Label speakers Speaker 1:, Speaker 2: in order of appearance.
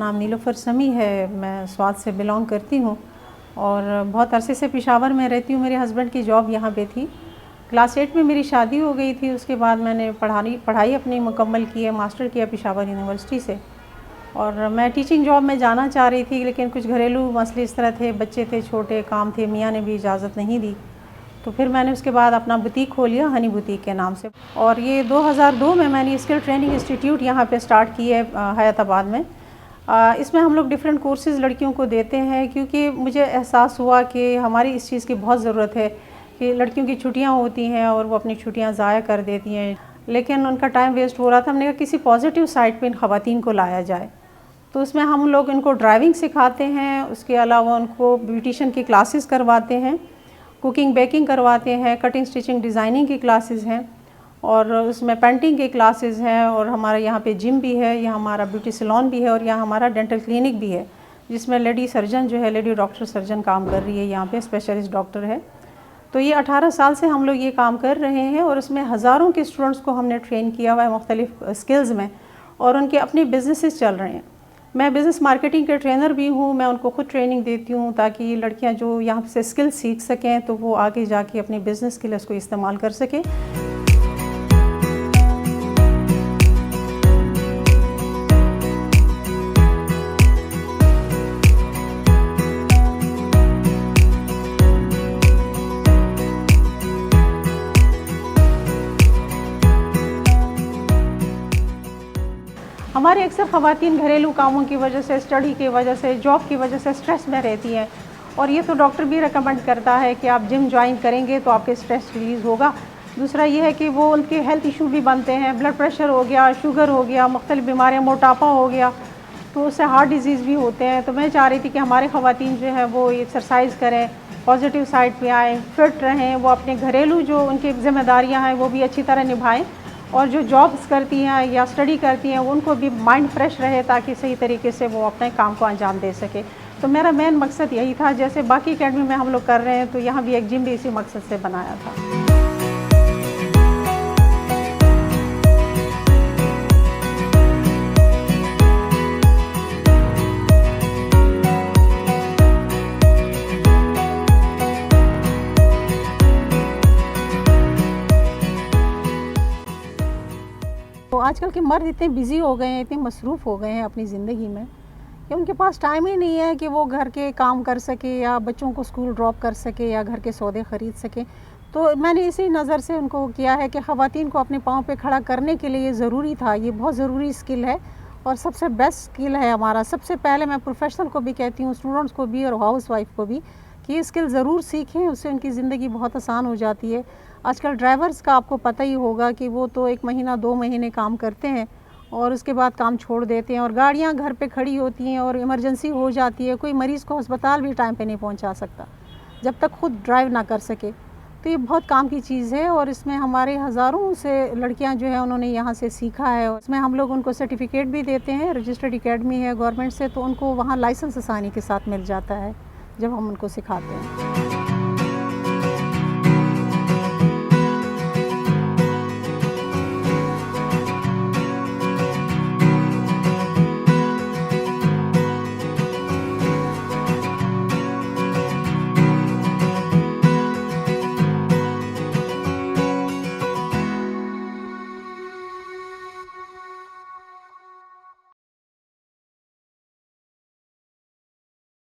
Speaker 1: नाम नीलोफर समी है। मैं स्वात से बिलोंग करती हूँ और बहुत अरसे से पेशावर में रहती हूँ। मेरे हस्बैंड की जॉब यहाँ पे थी। क्लास 8 में मेरी शादी हो गई थी। उसके बाद मैंने पढ़ाई अपनी मुकम्मल की है, मास्टर किया पेशावर यूनिवर्सिटी से। और मैं टीचिंग जॉब में जाना चाह रही थी, लेकिन कुछ घरेलू मसले इस तरह थे, बच्चे थे, छोटे काम थे, मियाँ ने भी इजाज़त नहीं दी। तो फिर मैंने उसके बाद अपना बुटीक खोल लिया, हनी बुटीक के नाम से। और ये 2002 में मैंने स्किल ट्रेनिंग इंस्टीट्यूट यहाँ पे स्टार्ट की है हयाताबाद में। इसमें हम लोग डिफरेंट कोर्सेज़ लड़कियों को देते हैं, क्योंकि मुझे एहसास हुआ कि हमारी इस चीज़ की बहुत ज़रूरत है कि लड़कियों की छुट्टियाँ होती हैं और वो अपनी छुट्टियाँ ज़ाया कर देती हैं, लेकिन उनका टाइम वेस्ट हो रहा था। हमने कहा किसी पॉजिटिव साइड पे इन ख़वातीन को लाया जाए। तो उसमें हम लोग इनको ड्राइविंग सिखाते हैं, उसके अलावा उनको ब्यूटिशियन की क्लासेस करवाते हैं, कुकिंग बेकिंग करवाते हैं, कटिंग स्टिचिंग डिज़ाइनिंग की क्लासेस हैं, और उसमें पेंटिंग की क्लासेस हैं। और हमारे यहाँ पे जिम भी है, यहाँ हमारा ब्यूटी सैलून भी है, और यहाँ हमारा डेंटल क्लिनिक भी है, जिसमें लेडी सर्जन जो है, लेडी डॉक्टर सर्जन काम कर रही है, यहाँ पे स्पेशलिस्ट डॉक्टर है। तो ये 18 साल से हम लोग ये काम कर रहे हैं, और उसमें हज़ारों के स्टूडेंट्स को हमने ट्रेन किया हुआ है मुख्तलिफ स्किल्स में, और उनके अपने बिजनेसेस चल रहे हैं। मैं बिज़नेस मार्केटिंग के ट्रेनर भी हूँ। मैं उनको खुद ट्रेनिंग देती हूँ ताकि लड़कियाँ जो यहाँ से स्किल सीख सकें तो वो आगे जाके अपने बिज़नेस के लिए उसको इस्तेमाल कर सकें। हमारे अक्सर ख़वातीन घरेलू कामों की वजह से, स्टडी की वजह से, जॉब की वजह से स्ट्रेस में रहती हैं, और ये तो डॉक्टर भी रिकमेंड करता है कि आप जिम ज्वाइन करेंगे तो आपके स्ट्रेस रिलीज़ होगा। दूसरा ये है कि वो उनके हेल्थ इशू भी बनते हैं, ब्लड प्रेशर हो गया, शुगर हो गया, मुख्तलिफ बीमारियाँ, मोटापा हो गया, तो उससे हार्ट डिजीज़ भी होते हैं। तो मैं चाह रही थी कि हमारे ख़वातीन जो है वो एक्सरसाइज करें, पॉजिटिव साइड पे आएँ, फिट रहें, वो अपने घरेलू जो उनकी ज़िम्मेदारियाँ हैं वो भी अच्छी तरह निभाएँ, और जो जॉब्स करती हैं या स्टडी करती हैं उनको भी माइंड फ्रेश रहे, ताकि सही तरीके से वो अपने काम को अंजाम दे सके। तो मेरा मेन मकसद यही था। जैसे बाकी अकेडमी में हम लोग कर रहे हैं, तो यहाँ भी एक जिम भी इसी मकसद से बनाया था। तो आजकल के मर्द इतने बिज़ी हो गए हैं, इतने मसरूफ़ हो गए हैं अपनी ज़िंदगी में, कि उनके पास टाइम ही नहीं है कि वो घर के काम कर सके, या बच्चों को स्कूल ड्रॉप कर सके, या घर के सौदे ख़रीद सके। तो मैंने इसी नज़र से उनको किया है कि ख़वातीन को अपने पाँव पे खड़ा करने के लिए ज़रूरी था। ये बहुत ज़रूरी स्किल है और सबसे बेस्ट स्किल है हमारा। सबसे पहले मैं प्रोफेशनल को भी कहती हूँ, स्टूडेंट्स को भी और हाउस वाइफ को भी, कि ये स्किल ज़रूर सीखें, उससे उनकी ज़िंदगी बहुत आसान हो जाती है। आजकल ड्राइवर्स का आपको पता ही होगा कि वो तो 1 महीना 2 महीने काम करते हैं और उसके बाद काम छोड़ देते हैं, और गाड़ियाँ घर पे खड़ी होती हैं और इमरजेंसी हो जाती है, कोई मरीज़ को अस्पताल भी टाइम पे नहीं पहुंचा सकता जब तक खुद ड्राइव ना कर सके। तो ये बहुत काम की चीज़ है, और इसमें हमारे हज़ारों से लड़कियां जो है उन्होंने यहाँ से सीखा है, और इसमें हम लोग उनको सर्टिफिकेट भी देते हैं। रजिस्टर्ड एकेडमी है गवर्नमेंट से, तो उनको वहाँ लाइसेंस आसानी के साथ मिल जाता है जब हम उनको सिखाते हैं।